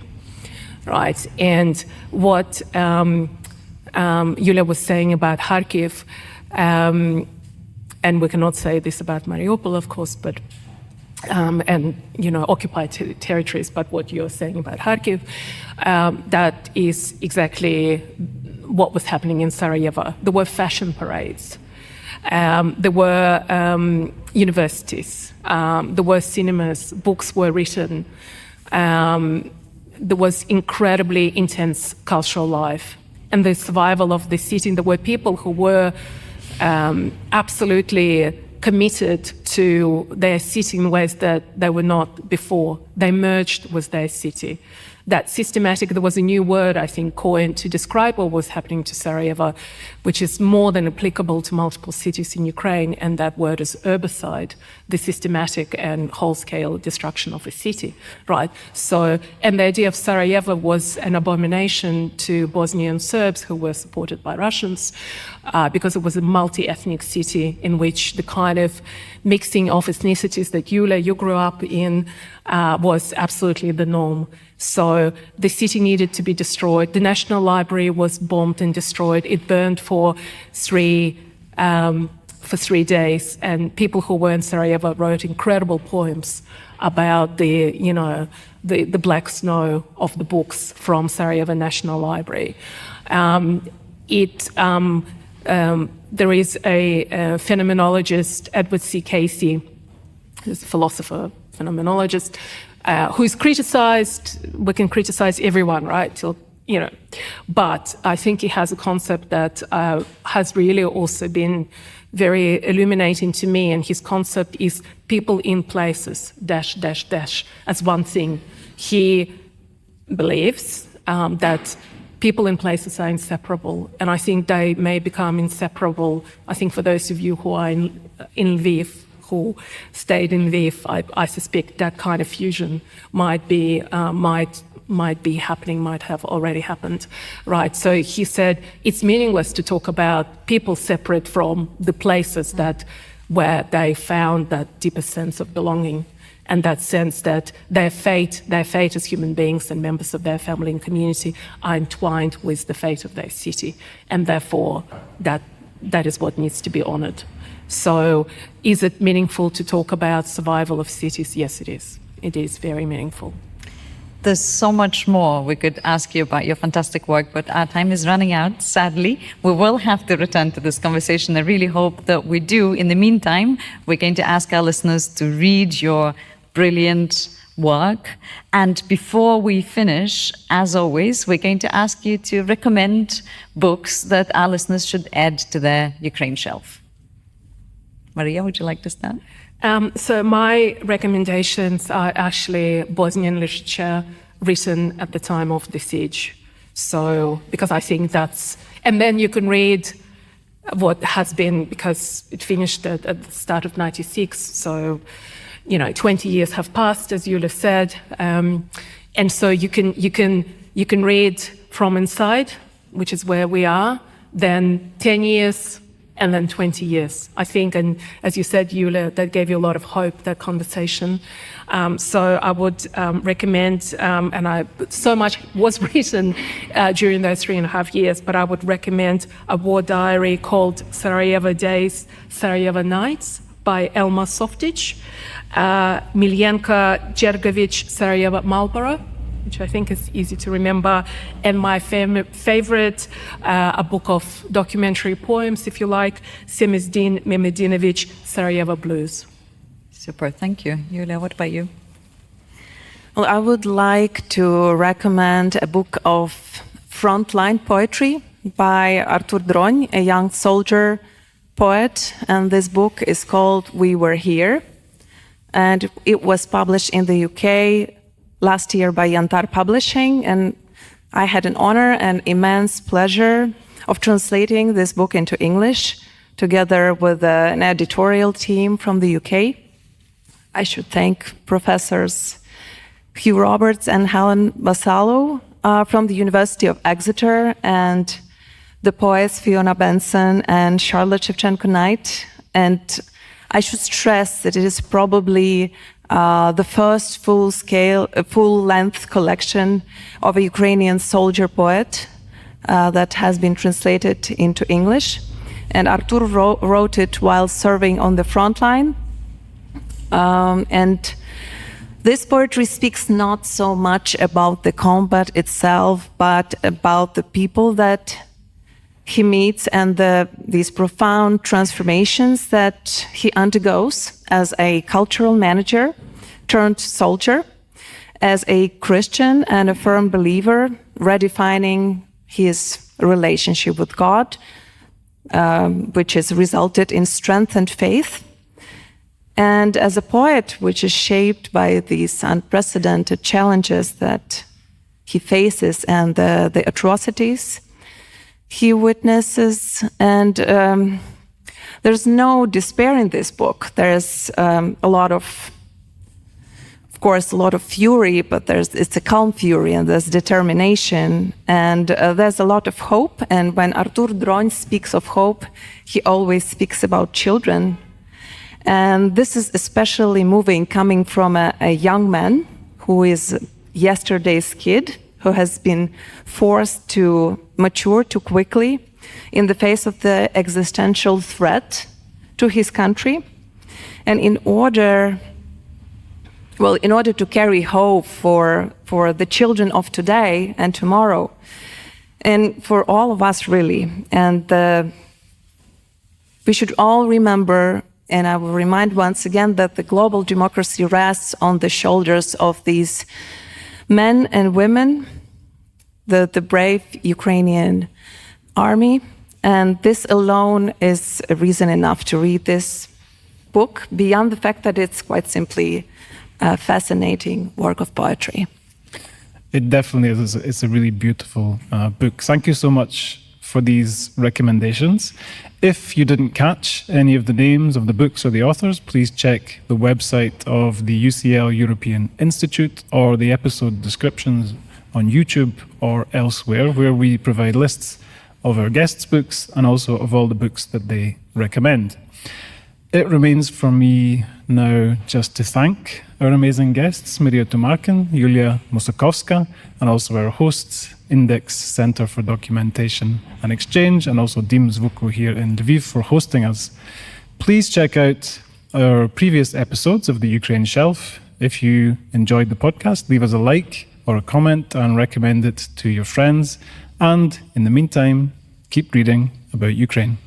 right? And what Yulia was saying about Kharkiv, and we cannot say this about Mariupol, of course, but occupied territories, but what you're saying about Kharkiv, that is exactly what was happening in Sarajevo. There were fashion parades. There were universities. There were cinemas. Books were written. There was incredibly intense cultural life. And the survival of the city, there were people who were absolutely committed to their city in ways that they were not before. They merged with their city. That systematic, there was a new word, I think, coined to describe what was happening to Sarajevo, which is more than applicable to multiple cities in Ukraine, and that word is urbicide, the systematic and whole-scale destruction of a city, right? So, and the idea of Sarajevo was an abomination to Bosnian Serbs who were supported by Russians, because it was a multi-ethnic city in which the kind of mixing of ethnicities that you grew up in was absolutely the norm. So the city needed to be destroyed. The National Library was bombed and destroyed. It burned for 3 days, and people who were in Sarajevo wrote incredible poems about the black snow of the books from Sarajevo National Library. There is a phenomenologist, Edward C. Casey, who's a philosopher, phenomenologist, who's criticized. We can criticize everyone, right? But I think he has a concept that has really also been very illuminating to me, and his concept is people in places, ... as one thing. He believes that people in places are inseparable, and I think they may become inseparable. I think for those of you who are in Lviv, who stayed in Lviv, I suspect that kind of fusion might be happening, might have already happened, right? So he said it's meaningless to talk about people separate from the places where they found that deeper sense of belonging, and that sense that their fate as human beings and members of their family and community are entwined with the fate of their city, and therefore that is what needs to be honoured. So is it meaningful to talk about survival of cities? Yes, it is. It is very meaningful. There's so much more we could ask you about your fantastic work, but our time is running out, sadly. We will have to return to this conversation. I really hope that we do. In the meantime, we're going to ask our listeners to read your brilliant work. And before we finish, as always, we're going to ask you to recommend books that our listeners should add to their Ukraine shelf. Maria, would you like to start? So my recommendations are actually Bosnian literature written at the time of the siege. So, because I think and then you can read what has been, because it finished at the start of 96. So, 20 years have passed, as Yulia said. And so you can read from inside, which is where we are, then 10 years, and then 20 years, I think. And as you said, Yulia, that gave you a lot of hope, that conversation. So I would recommend, so much was written during those 3.5 years, but I would recommend a war diary called Sarajevo Days, Sarajevo Nights by Elma Softic, Miljenka Jergovic, Sarajevo Marlboro, which I think is easy to remember, and my favorite, a book of documentary poems, if you like, Semizdin Memedinovic, Sarajevo Blues. Super, thank you. Yulia, what about you? Well, I would like to recommend a book of frontline poetry by Artur Dronj, a young soldier poet, and this book is called We Were Here, and it was published in the UK last year by Yantar Publishing, and I had an honor and immense pleasure of translating this book into English together with an editorial team from the UK. I should thank Professors Hugh Roberts and Helen Vassallo from the University of Exeter, and the poets Fiona Benson and Charlotte Shevchenko-Knight. And I should stress that it is probably the first full-length collection of a Ukrainian soldier poet that has been translated into English. And Artur wrote it while serving on the front line. And this poetry speaks not so much about the combat itself, but about the people that he meets and these profound transformations that he undergoes as a cultural manager turned soldier, as a Christian and a firm believer, redefining his relationship with God, which has resulted in strength and faith. And as a poet, which is shaped by these unprecedented challenges that he faces and the atrocities he witnesses, and there's no despair in this book. There's a lot of course, a lot of fury, but it's a calm fury, and there's determination, and there's a lot of hope. And when Artur Dronj speaks of hope, he always speaks about children. And this is especially moving coming from a young man who is yesterday's kid, who has been forced to mature too quickly in the face of the existential threat to his country. And in order to carry hope for the children of today and tomorrow, and for all of us really, and we should all remember, and I will remind once again, that the global democracy rests on the shoulders of these men and women, the brave Ukrainian army, and this alone is a reason enough to read this book, beyond the fact that it's quite simply a fascinating work of poetry. It definitely is. It's a really beautiful book. Thank you so much for these recommendations. If you didn't catch any of the names of the books or the authors, please check the website of the UCL European Institute or the episode descriptions on YouTube or elsewhere, where we provide lists of our guests' books and also of all the books that they recommend. It remains for me now just to thank our amazing guests, Maria Tumarkin, Yuliya Musakovska, and also our hosts, Index Center for Documentation and Exchange, and also Dim Zvuku here in Lviv for hosting us. Please check out our previous episodes of the Ukraine Shelf. If you enjoyed the podcast, leave us a like or a comment and recommend it to your friends. And in the meantime, keep reading about Ukraine.